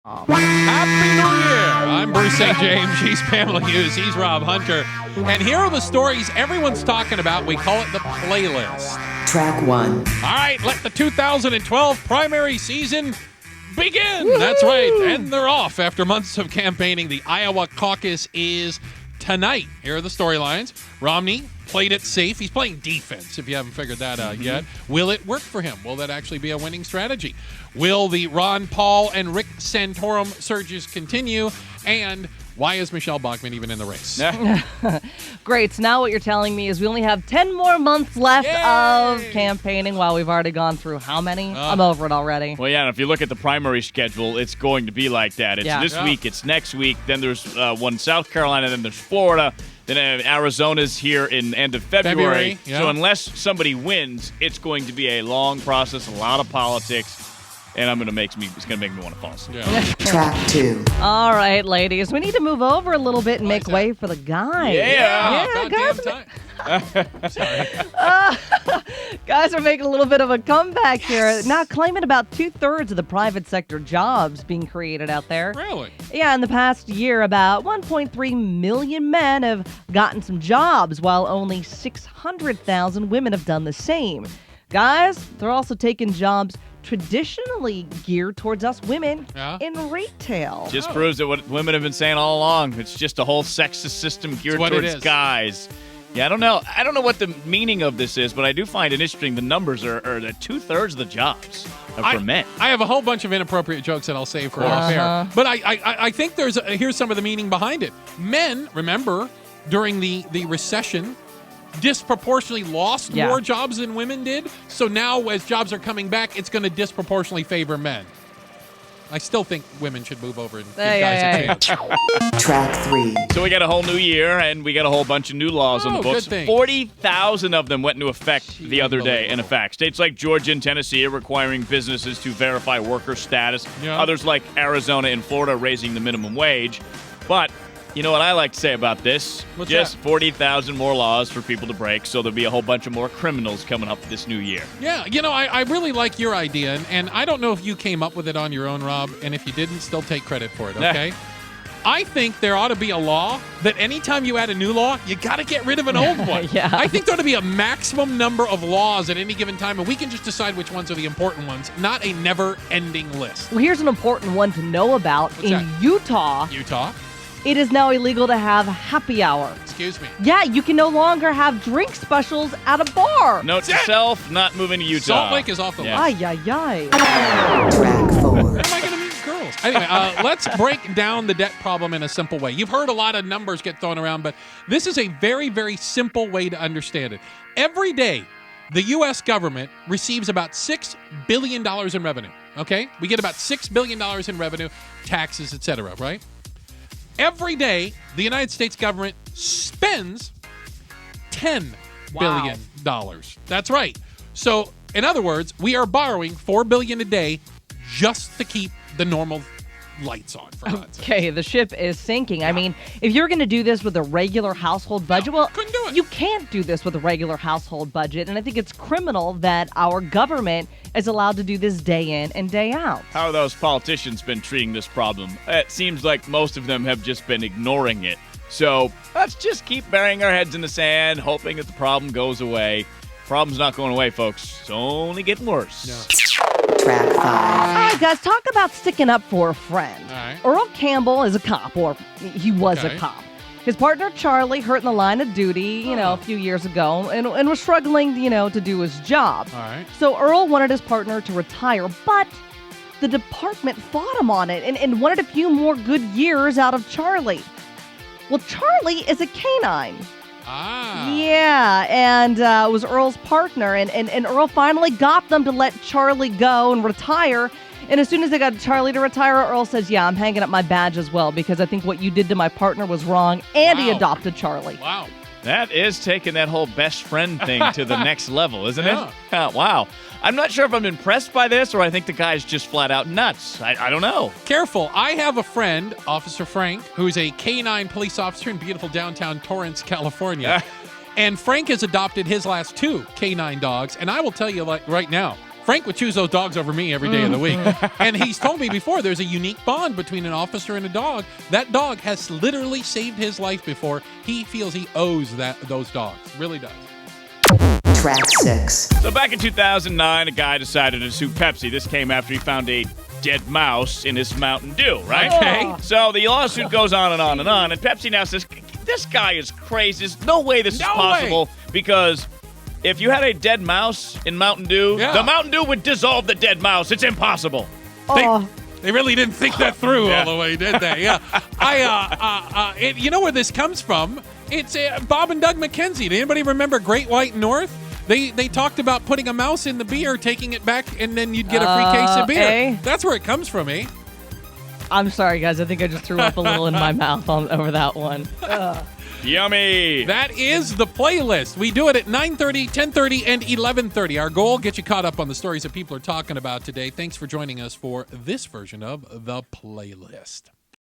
Happy New Year! I'm Bruce St. James. She's Pamela Hughes. He's Rob Hunter. And here are the stories everyone's talking about. We call it the playlist. Track 1. All right, let the 2012 primary season begin. Woo-hoo! That's right. And they're off after months of campaigning. The Iowa caucus is tonight. Here are the storylines. Romney played it safe. He's playing defense, if you haven't figured that out yet. Will it work for him? Will that actually be a winning strategy? Will the Ron Paul and Rick Santorum surges continue? And why is Michelle Bachmann even in the race? Great. So now what you're telling me is we only have 10 more months left of campaigning while we've already gone through how many? I'm over it already. Well, yeah, and if you look at the primary schedule, it's going to be like that. It's this week, it's next week, then there's one in South Carolina, then there's Florida, then Arizona's here in end of February. So unless somebody wins, it's going to be a long process, a lot of politics. And it's going to make me want to fall asleep. Track 2. All right, ladies. We need to move over a little bit and make way for the guys. Guys are making a little bit of a comeback here. Now claiming about 2/3 of the private sector jobs being created out there. Really? Yeah, in the past year, about 1.3 million men have gotten some jobs, while only 600,000 women have done the same. Guys, they're also taking jobs traditionally geared towards us women in retail. Just proves that what women have been saying all along. It's just a whole sexist system geared towards guys. Yeah, I don't know. I don't know what the meaning of this is, but I do find it interesting. The numbers are that 2/3 of the jobs are for men. I have a whole bunch of inappropriate jokes that I'll save for off air. But I think here's some of the meaning behind it. Men, remember, during the recession, disproportionately lost more jobs than women did. So now as jobs are coming back, it's going to disproportionately favor men. I still think women should move over and give guys a chance. Track 3. So we got a whole new year, and we got a whole bunch of new laws on the books. 40,000 of them went into effect the other day. In effect, states like Georgia and Tennessee are requiring businesses to verify worker status. Others like Arizona and Florida are raising the minimum wage. But you know what I like to say about this? What's just that? 40,000 more laws for people to break, so there'll be a whole bunch of more criminals coming up this new year. Yeah, I really like your idea, and I don't know if you came up with it on your own, Rob, and if you didn't, still take credit for it, okay? I think there ought to be a law that anytime you add a new law, you got to get rid of an old one. I think there ought to be a maximum number of laws at any given time, and we can just decide which ones are the important ones, not a never-ending list. Well, here's an important one to know about. Utah, it is now illegal to have happy hour. Excuse me. Yeah, you can no longer have drink specials at a bar. Note to self, not moving to Utah. Salt Lake is off the list. Ay. Track 4. When am I going to meet girls? Anyway, let's break down the debt problem in a simple way. You've heard a lot of numbers get thrown around, but this is a very, very simple way to understand it. Every day, the U.S. government receives about $6 billion in revenue, okay? We get about $6 billion in revenue, taxes, etc., right? Every day, the United States government spends $10 billion. That's right. So, in other words, we are borrowing $4 billion a day just to keep the normal lights on, for God's sake. Okay, the ship is sinking. I mean, if you're going to do this with a regular household budget, couldn't do it. You can't do this with a regular household budget, and I think it's criminal that our government is allowed to do this day in and day out. How have those politicians been treating this problem? It seems like most of them have just been ignoring it. So let's just keep burying our heads in the sand, hoping that the problem goes away. Problem's not going away, folks. It's only getting worse. Track 5. All right, guys, talk about sticking up for a friend. All right. Earl Campbell is a cop, or he was a cop. His partner, Charlie, hurt in the line of duty, a few years ago and was struggling, to do his job. All right. So Earl wanted his partner to retire, but the department fought him on it and wanted a few more good years out of Charlie. Well, Charlie is a canine. Yeah, and it was Earl's partner, and Earl finally got them to let Charlie go and retire. And as soon as they got Charlie to retire, Earl says, yeah, I'm hanging up my badge as well because I think what you did to my partner was wrong, and he adopted Charlie. Wow. That is taking that whole best friend thing to the next level, isn't it? Wow. I'm not sure if I'm impressed by this or I think the guy's just flat out nuts. I don't know. Careful. I have a friend, Officer Frank, who's a K-9 police officer in beautiful downtown Torrance, California. And Frank has adopted his last 2 K-9 dogs. And I will tell you right now, Frank would choose those dogs over me every day of the week. And he's told me before there's a unique bond between an officer and a dog. That dog has literally saved his life before. He feels he owes those dogs. Really does. Track 6. So back in 2009, a guy decided to sue Pepsi. This came after he found a dead mouse in his Mountain Dew, right? Okay. So the lawsuit goes on and on and on, and Pepsi now says, this guy is crazy. There's no way this is possible because if you had a dead mouse in Mountain Dew, the Mountain Dew would dissolve the dead mouse. It's impossible. They really didn't think that through all the way, did they? Yeah. You know where this comes from? It's Bob and Doug McKenzie. Did anybody remember Great White North? They talked about putting a mouse in the beer, taking it back, and then you'd get a free case of beer. That's where it comes from, eh? I'm sorry, guys. I think I just threw up a little in my mouth over that one. Yummy. That is the playlist. We do it at 9:30, 10:30, and 11:30. Our goal, get you caught up on the stories that people are talking about today. Thanks for joining us for this version of The Playlist.